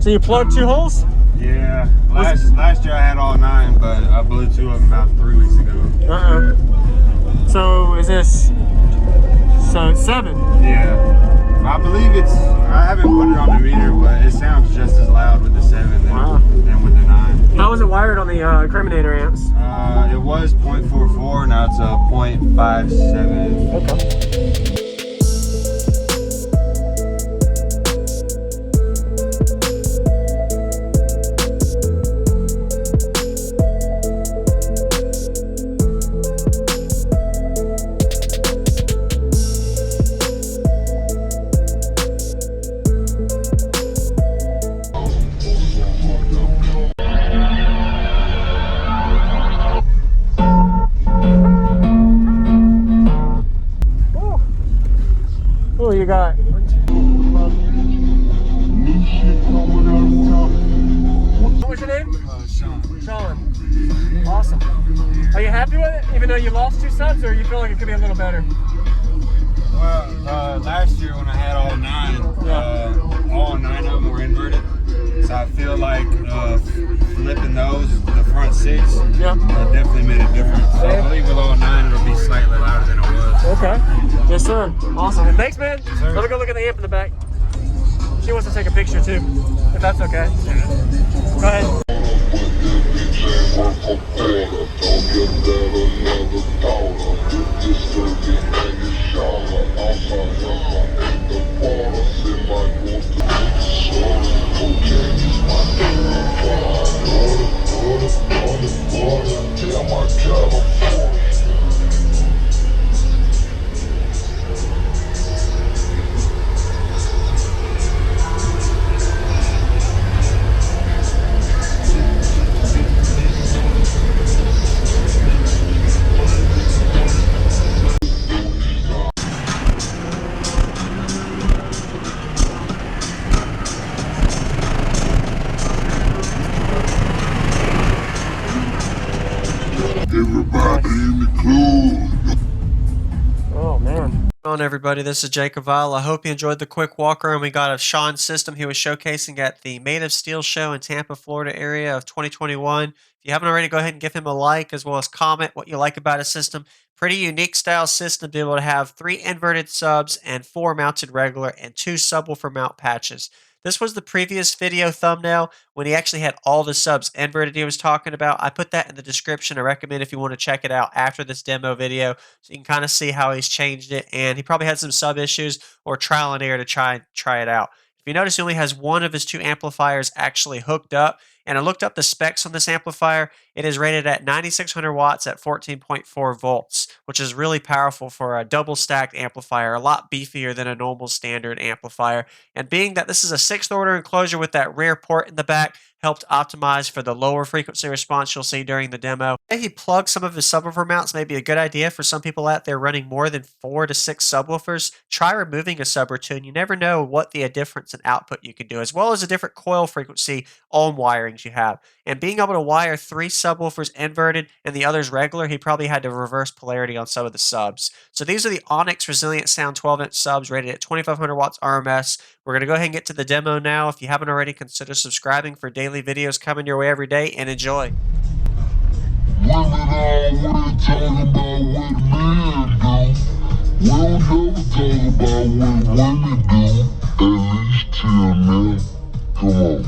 So you plugged 2 holes? Yeah. Last year I had all 9, but I blew 2 of them about 3 weeks ago. So is this... So it's 7? Yeah. I believe I haven't put it on the meter, but it sounds just as loud with the 7 than with the 9. How was it wired on the incriminator amps? It was 0.44, now it's a 0.57. Okay. Oh, you got... What was your name? Shawn. Shawn. Awesome. Are you happy with it, even though you lost 2 subs, or you feel like it could be a little better? Well, last year when I had all 9, all 9 of them were inverted. So I feel like flipping those, the front 6, definitely made a difference. So I believe with all 9 it'll be slightly louder than it was. Okay. Yes, sir. Awesome. Thanks, man. Yes, sir. Let me go look at the amp in the back. She wants to take a picture too, if that's okay. Go ahead. Everybody in the club. Oh, man. What's going on, everybody? This is JacobViral. I hope you enjoyed the quick walk around we got of Shawn's system he was showcasing at the Made of Steel show in Tampa, Florida area of 2021. If you haven't already, go ahead and give him a like as well as comment what you like about his system. Pretty unique style system to be able to have 3 inverted subs and 4 mounted regular and 2 subwoofer mount patches. This was the previous video thumbnail when he actually had all the subs inverted he was talking about. I put that in the description. I recommend if you want to check it out after this demo video so you can kind of see how he's changed it. And he probably had some sub issues or trial and error to try it out. If you notice, he only has 1 of his 2 amplifiers actually hooked up. And I looked up the specs on this amplifier. It is rated at 9600 watts at 14.4 volts, which is really powerful for a double stacked amplifier, a lot beefier than a normal standard amplifier. And being that this is a 6th order enclosure with that rear port in the back, helped optimize for the lower frequency response you'll see during the demo. He plugged some of his subwoofer mounts, may be a good idea for some people out there running more than 4 to 6 subwoofers. Try removing a sub or 2, and you never know what the difference in output you can do, as well as the different coil frequency ohm wirings you have. And being able to wire 3 subwoofers inverted and the others regular, he probably had to reverse polarity on some of the subs. So these are the Onyx Resilient Sound 12-inch subs rated at 2500 watts RMS. We're going to go ahead and get to the demo now. If you haven't already, consider subscribing for daily videos coming your way every day, and enjoy. Women always talking about what men do. We don't never talk about what women do. At least till now. Come on.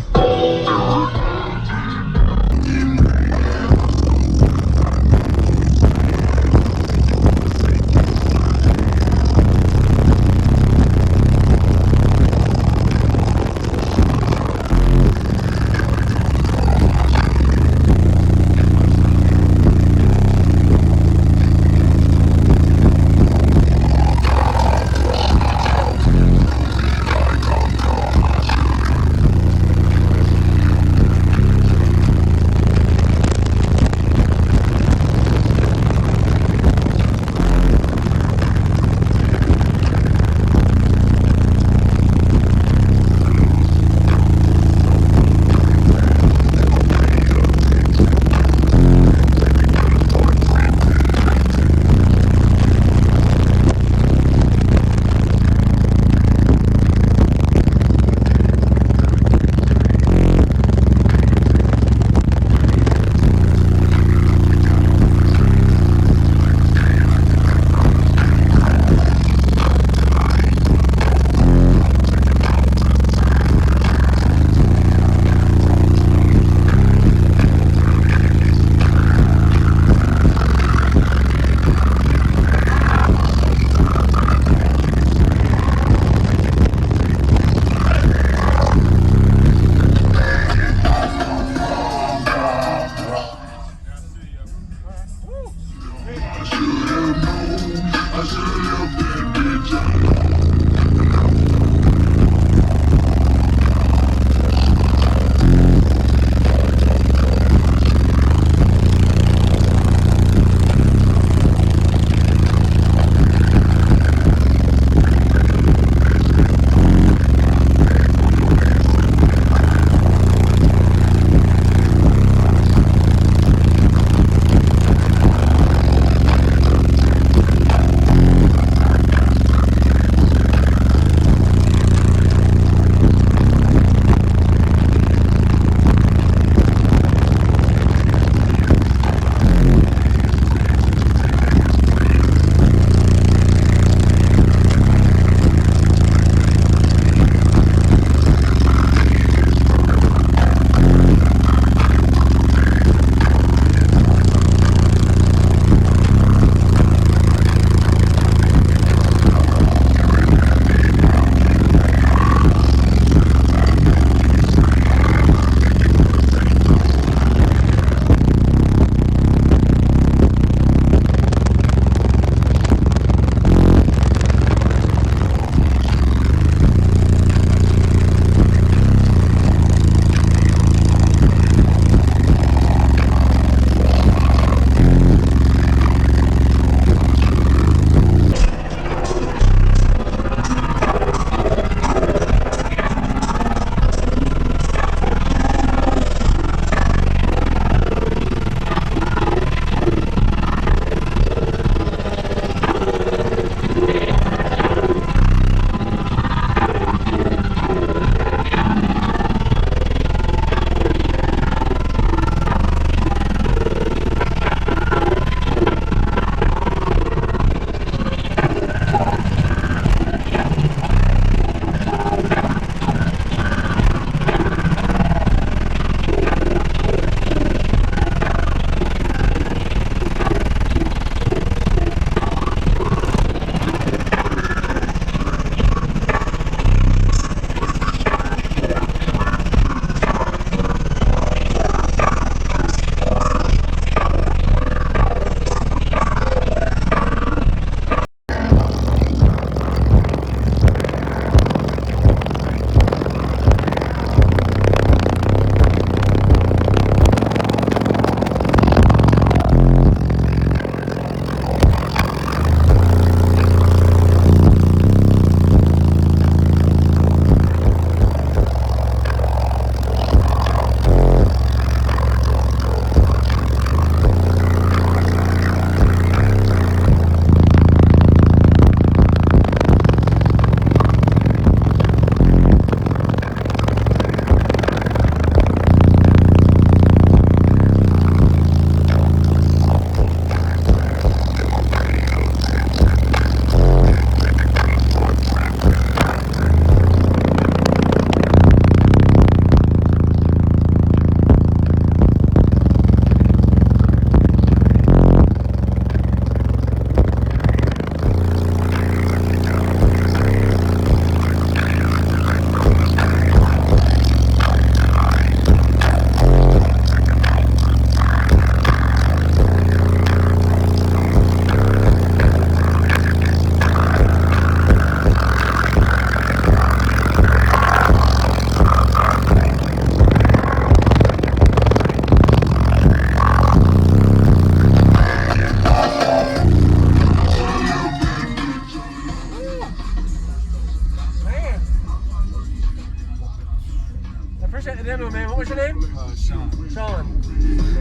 appreciate the demo, man. What was your name? Shawn. Shawn.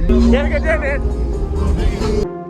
You have a good day, man.